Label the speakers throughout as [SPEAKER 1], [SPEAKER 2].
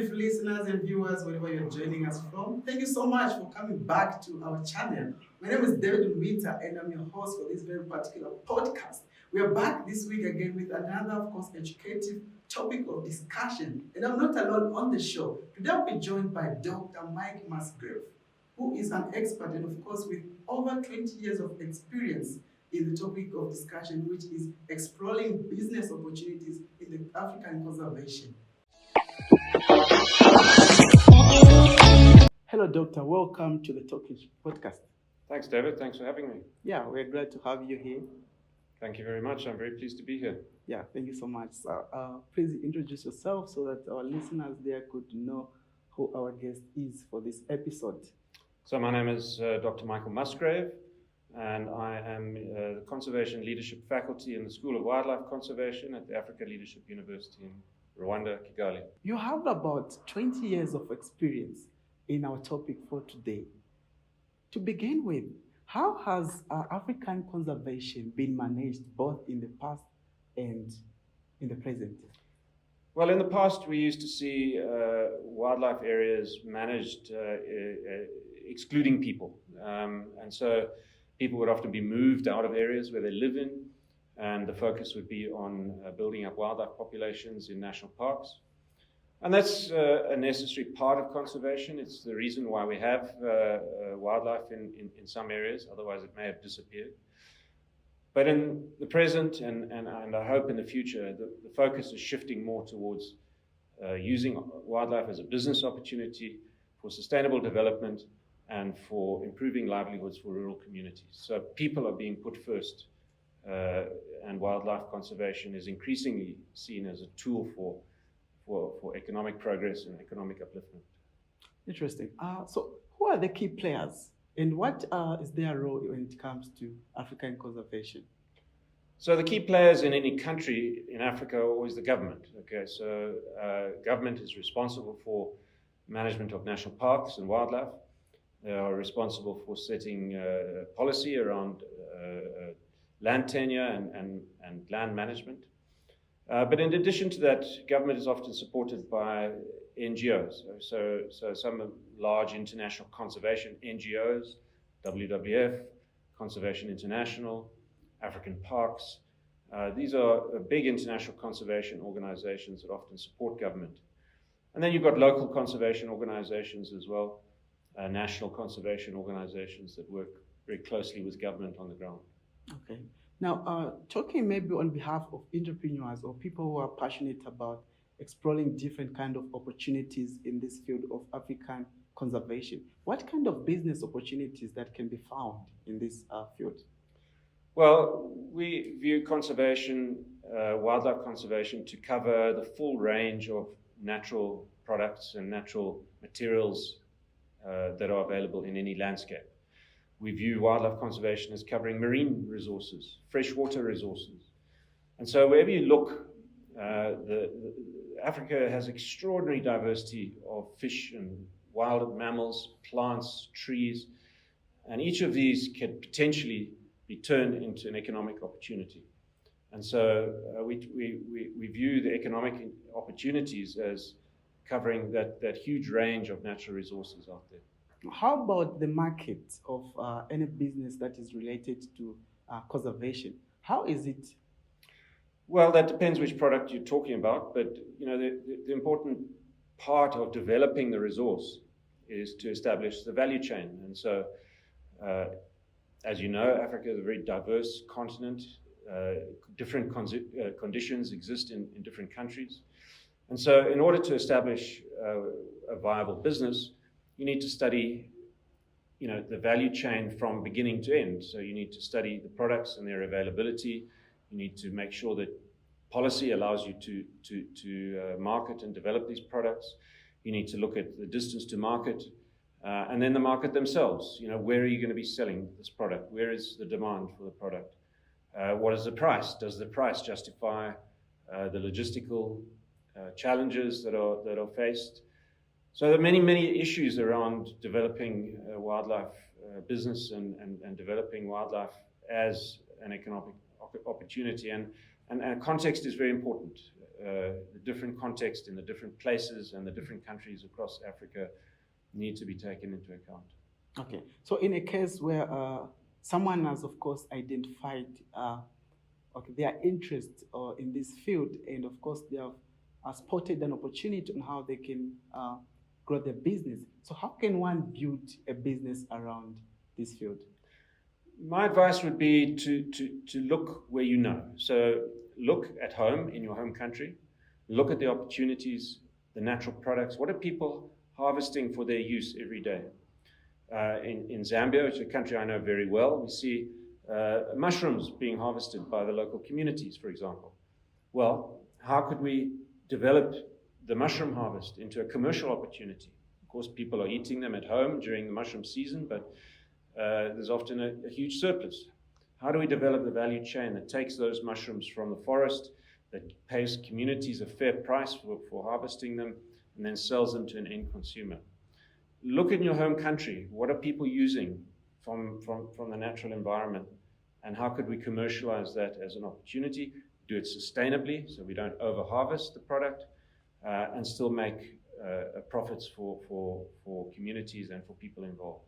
[SPEAKER 1] beautiful listeners and viewers, wherever you're joining us from. Thank you so much for coming back to our channel. My name is David Mubita, and I'm your host for this very particular podcast. We are back this week again with another, of course, educative topic of discussion. And I'm not alone on the show. Today I'll be joined by Dr. Mike Musgrave, who is an expert and, of course, with over 20 years of experience in the topic of discussion, which is exploring business opportunities in the African conservation. Hello, Doctor. Welcome to the Talking Podcast.
[SPEAKER 2] Thanks, David. Thanks for having me.
[SPEAKER 1] Yeah, we're glad to have you here.
[SPEAKER 2] Thank you very much. I'm very pleased to be here.
[SPEAKER 1] Yeah, thank you so much. Please introduce yourself so that our listeners there could know who our guest is for this episode.
[SPEAKER 2] So my name is Dr. Michael Musgrave, and I am the Conservation Leadership Faculty in the School of Wildlife Conservation at the Africa Leadership University in Rwanda, Kigali.
[SPEAKER 1] You have about 20 years of experience in our topic for today. To begin with, how has African conservation been managed both in the past and in the present?
[SPEAKER 2] Well, in the past, we used to see wildlife areas managed excluding people. And so people would often be moved out of areas where they live in, and the focus would be on building up wildlife populations in national parks. And that's a necessary part of conservation. It's the reason why we have wildlife in some areas, otherwise it may have disappeared. But in the present, and I hope in the future, the focus is shifting more towards using wildlife as a business opportunity for sustainable development and for improving livelihoods for rural communities. So people are being put first, and wildlife conservation is increasingly seen as a tool for economic progress and economic upliftment.
[SPEAKER 1] Interesting. So who are the key players and what is their role when it comes to African conservation?
[SPEAKER 2] So the key players in any country in Africa are always the government. Okay, so government is responsible for management of national parks and wildlife. They are responsible for setting policy around land tenure and land management. But in addition to that, government is often supported by NGOs. So some large international conservation NGOs, WWF, Conservation International, African Parks. These are big international conservation organizations that often support government. And then you've got local conservation organizations as well, national conservation organizations that work very closely with government on the ground.
[SPEAKER 1] Okay. Now, talking maybe on behalf of entrepreneurs or people who are passionate about exploring different kind of opportunities in this field of African conservation, what kind of business opportunities that can be found in this field?
[SPEAKER 2] Well, we view conservation, wildlife conservation, to cover the full range of natural products and natural materials that are available in any landscape. We view wildlife conservation as covering marine resources, freshwater resources. And so wherever you look, Africa has extraordinary diversity of fish and wild mammals, plants, trees, and each of these can potentially be turned into an economic opportunity. And so we view the economic opportunities as covering that huge range of natural resources out there.
[SPEAKER 1] How about the market of any business that is related to conservation? How is it?
[SPEAKER 2] Well, that depends which product you're talking about, but the important part of developing the resource is to establish the value chain. And so, as you know, Africa is a very diverse continent. Different conditions exist in different countries. And so in order to establish a viable business, you need to study, the value chain from beginning to end. So you need to study the products and their availability. You need to make sure that policy allows you to market and develop these products. You need to look at the distance to market, and then the market themselves. Where are you going to be selling this product? Where is the demand for the product? What is the price? Does the price justify the logistical challenges that are faced? So there are many issues around developing wildlife business and developing wildlife as an economic opportunity. And context is very important. the different context in the different places and the different countries across Africa need to be taken into account.
[SPEAKER 1] Okay, so in a case where someone has, of course, identified their interest in this field, and of course they have spotted an opportunity on how they can grow their business. So how can one build a business around this field?
[SPEAKER 2] My advice would be to look where you know. So look at home, in your home country, look at the opportunities, the natural products. What are people harvesting for their use every day? In Zambia, which is a country I know very well, we see mushrooms being harvested by the local communities, for example. Well, how could we develop the mushroom harvest into a commercial opportunity? Of course, people are eating them at home during the mushroom season, but there's often a huge surplus. How do we develop the value chain that takes those mushrooms from the forest, that pays communities a fair price for harvesting them, and then sells them to an end consumer? Look in your home country. What are people using from the natural environment, and how could we commercialize that as an opportunity? Do it sustainably, so we don't over-harvest the product, and still make profits for communities and for people involved.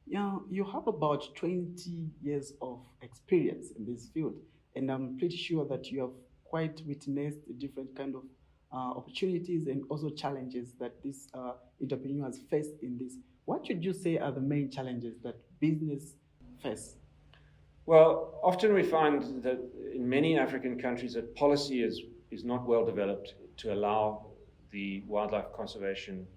[SPEAKER 1] Yeah, you have about 20 years of experience in this field, and I'm pretty sure that you have quite witnessed different kind of opportunities and also challenges that these entrepreneurs face in this. What should you say are the main challenges that business face?
[SPEAKER 2] Well, often we find that in many African countries that policy is not well developed to allow the wildlife conservation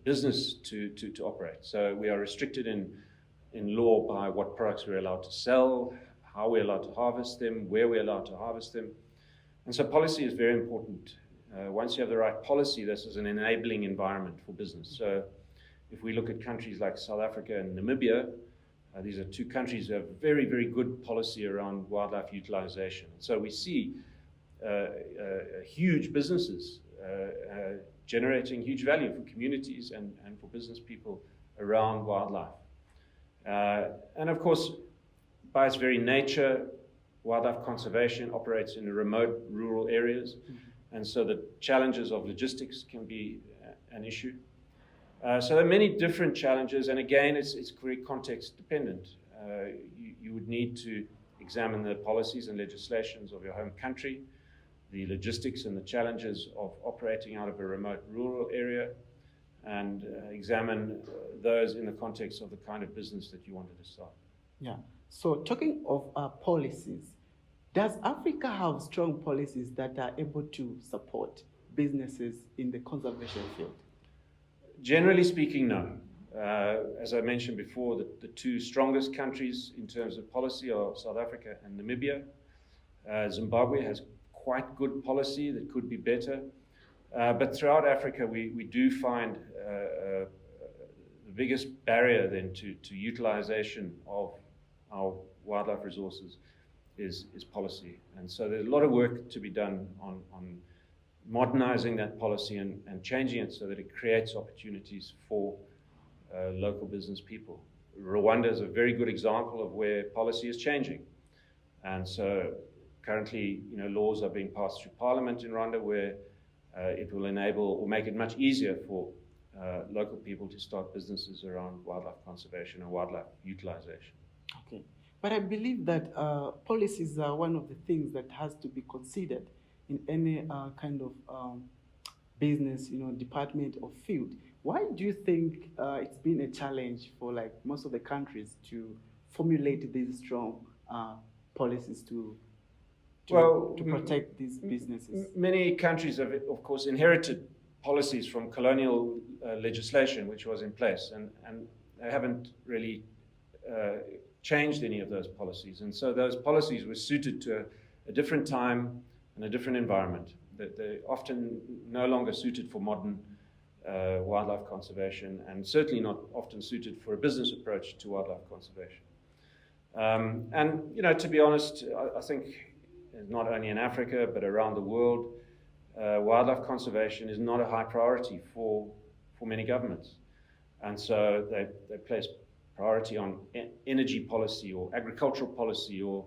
[SPEAKER 2] business to operate. So we are restricted in law by what products we're allowed to sell, how we're allowed to harvest them, where we're allowed to harvest them. And so policy is very important. Once you have the right policy, this is an enabling environment for business. So if we look at countries like South Africa and Namibia, these are two countries that have very, very good policy around wildlife utilization. So we see huge businesses generating huge value for communities and for business people around wildlife. And of course, by its very nature, wildlife conservation operates in remote rural areas, and so the challenges of logistics can be an issue. So there are many different challenges, and again, it's very context dependent. You would need to examine the policies and legislations of your home country, the logistics and the challenges of operating out of a remote rural area, and examine those in the context of the kind of business that you wanted to start.
[SPEAKER 1] Yeah. So talking of policies, does Africa have strong policies that are able to support businesses in the conservation field?
[SPEAKER 2] Generally speaking, no. As I mentioned before, the two strongest countries in terms of policy are South Africa and Namibia. Zimbabwe has quite good policy that could be better. But throughout Africa, we do find the biggest barrier then to utilization of our wildlife resources is policy. And so there's a lot of work to be done on modernizing that policy and changing it so that it creates opportunities for local business people. Rwanda is a very good example of where policy is changing. And so currently, laws are being passed through Parliament in Rwanda where it will enable or make it much easier for local people to start businesses around wildlife conservation and wildlife utilization.
[SPEAKER 1] Okay, but I believe that policies are one of the things that has to be considered in any kind of business, department or field. Why do you think it's been a challenge for most of the countries to formulate these strong policies to protect these businesses?
[SPEAKER 2] Many countries have, of course, inherited policies from colonial legislation which was in place, and they haven't really changed any of those policies. And so those policies were suited to a different time and a different environment. They're often no longer suited for modern wildlife conservation, and certainly not often suited for a business approach to wildlife conservation. And to be honest, I think not only in Africa but around the world, wildlife conservation is not a high priority for many governments. And so they place priority on energy policy or agricultural policy or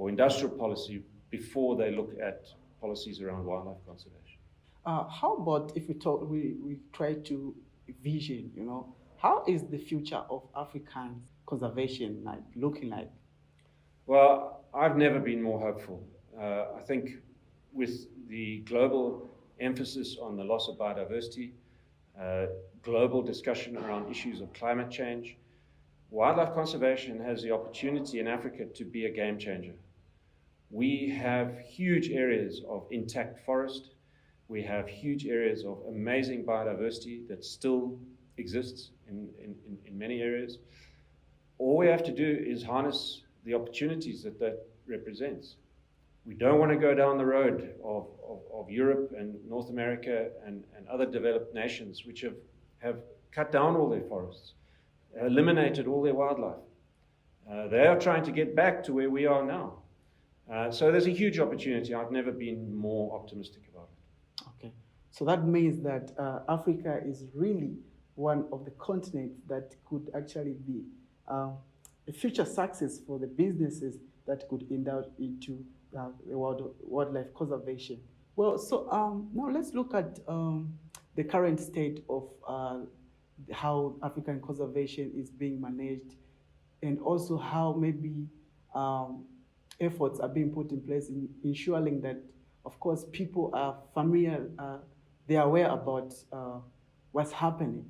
[SPEAKER 2] industrial policy before they look at policies around wildlife conservation.
[SPEAKER 1] How about if we try to vision, how is the future of African conservation looking like?
[SPEAKER 2] Well, I've never been more hopeful. I think with the global emphasis on the loss of biodiversity, global discussion around issues of climate change, wildlife conservation has the opportunity in Africa to be a game changer. We have huge areas of intact forest. We have huge areas of amazing biodiversity that still exists in many areas. All we have to do is harness the opportunities that represents. We don't want to go down the road of Europe and North America and other developed nations which have cut down all their forests, eliminated all their wildlife. They are trying to get back to where we are now. So there's a huge opportunity. I've never been more optimistic about it.
[SPEAKER 1] Okay, so that means that Africa is really one of the continents that could actually be a future success for the businesses that could indulge into the wildlife conservation. Well, so now let's look at the current state of how African conservation is being managed, and also how maybe efforts are being put in place in ensuring that, of course, people are familiar, they are aware about what's happening.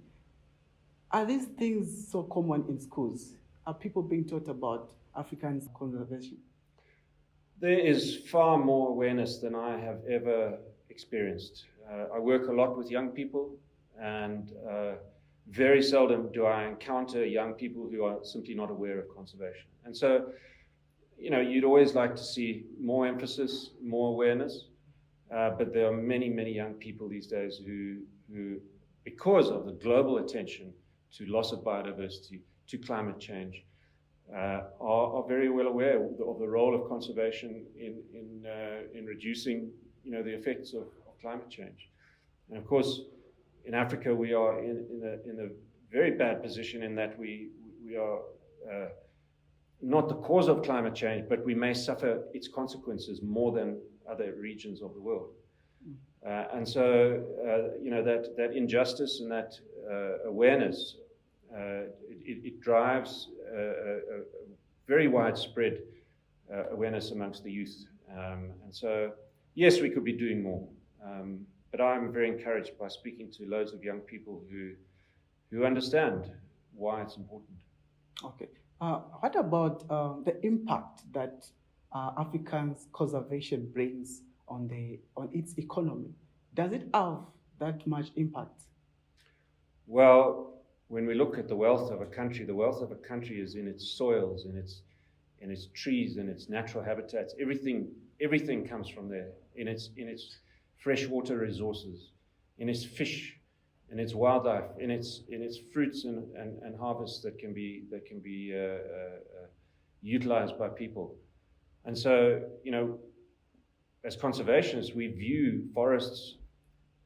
[SPEAKER 1] Are these things so common in schools? Are people being taught about African conservation?
[SPEAKER 2] There is far more awareness than I have ever experienced. I work a lot with young people, and very seldom do I encounter young people who are simply not aware of conservation. And so, you'd always like to see more emphasis, more awareness, but there are many, many young people these days who, because of the global attention to loss of biodiversity, to climate change, are very well aware of the role of conservation in reducing, the effects of climate change. And of course, in Africa, we are in a very bad position in that we are not the cause of climate change, but we may suffer its consequences more than other regions of the world. And so, that injustice and that awareness, it drives a very widespread awareness amongst the youth. And so, yes, we could be doing more. But I'm very encouraged by speaking to loads of young people who understand why it's important.
[SPEAKER 1] Okay. What about the impact that African conservation brings on its economy? Does it have that much impact?
[SPEAKER 2] Well, when we look at the wealth of a country, the wealth of a country is in its soils, in its trees, in its natural habitats. Everything comes from there. In its freshwater resources, in its fish, in its wildlife, in its fruits and harvests that can be utilized by people. And so, as conservationists, we view forests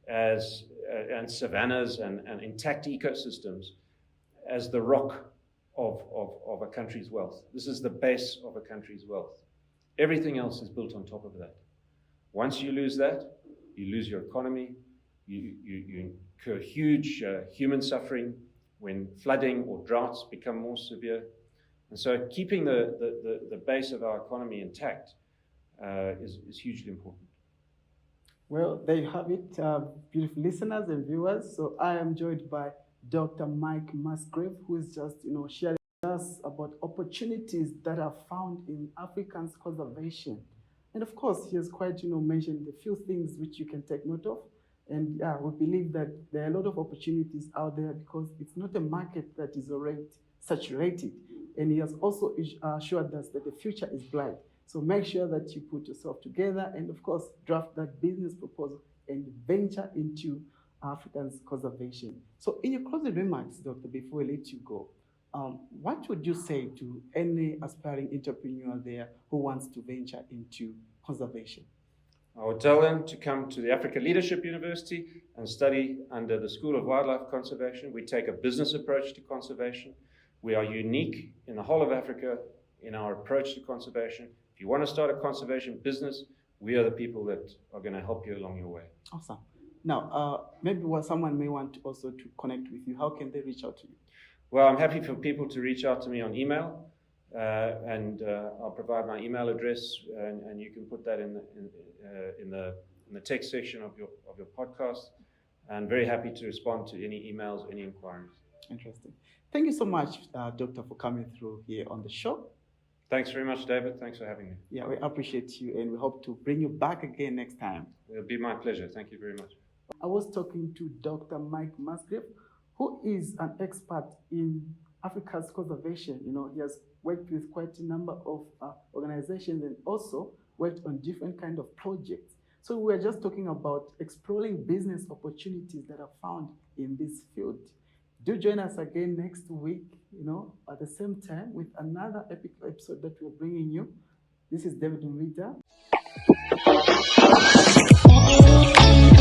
[SPEAKER 2] and savannas and intact ecosystems as the rock of a country's wealth. This is the base of a country's wealth. Everything else is built on top of that. Once you lose that, you lose your economy, you incur huge human suffering when flooding or droughts become more severe. And so keeping the base of our economy intact is hugely important.
[SPEAKER 1] Well, there you have it, beautiful listeners and viewers. So I am joined by Dr. Mike Musgrave, who is just, sharing with us about opportunities that are found in African conservation. And of course, he has quite, mentioned a few things which you can take note of. And yeah, we believe that there are a lot of opportunities out there because it's not a market that is already saturated. And he has also assured us that the future is bright. So make sure that you put yourself together and, of course, draft that business proposal and venture into African conservation. So in your closing remarks, Doctor, before we let you go, what would you say to any aspiring entrepreneur there who wants to venture into conservation?
[SPEAKER 2] I would tell them to come to the Africa Leadership University and study under the School of Wildlife Conservation. We take a business approach to conservation. We are unique in the whole of Africa in our approach to conservation. If you want to start a conservation business, we are the people that are going to help you along your way.
[SPEAKER 1] Awesome. Now, maybe someone may want also to connect with you. How can they reach out to you?
[SPEAKER 2] Well, I'm happy for people to reach out to me on email, and I'll provide my email address, and you can put that in the text section of your podcast. And very happy to respond to any emails, any inquiries.
[SPEAKER 1] Interesting. Thank you so much, Doctor, for coming through here on the show.
[SPEAKER 2] Thanks very much, David. Thanks for having me.
[SPEAKER 1] Yeah, we appreciate you, and we hope to bring you back again next time.
[SPEAKER 2] It'll be my pleasure. Thank you very much.
[SPEAKER 1] I was talking to Dr. Mike Musgrave, who is an expert in Africa's conservation. You know, he has worked with quite a number of organizations and also worked on different kind of projects. So we're just talking about exploring business opportunities that are found in this field. Do join us again next week, you know, at the same time with another epic episode that we're bringing you. This is David Mubita.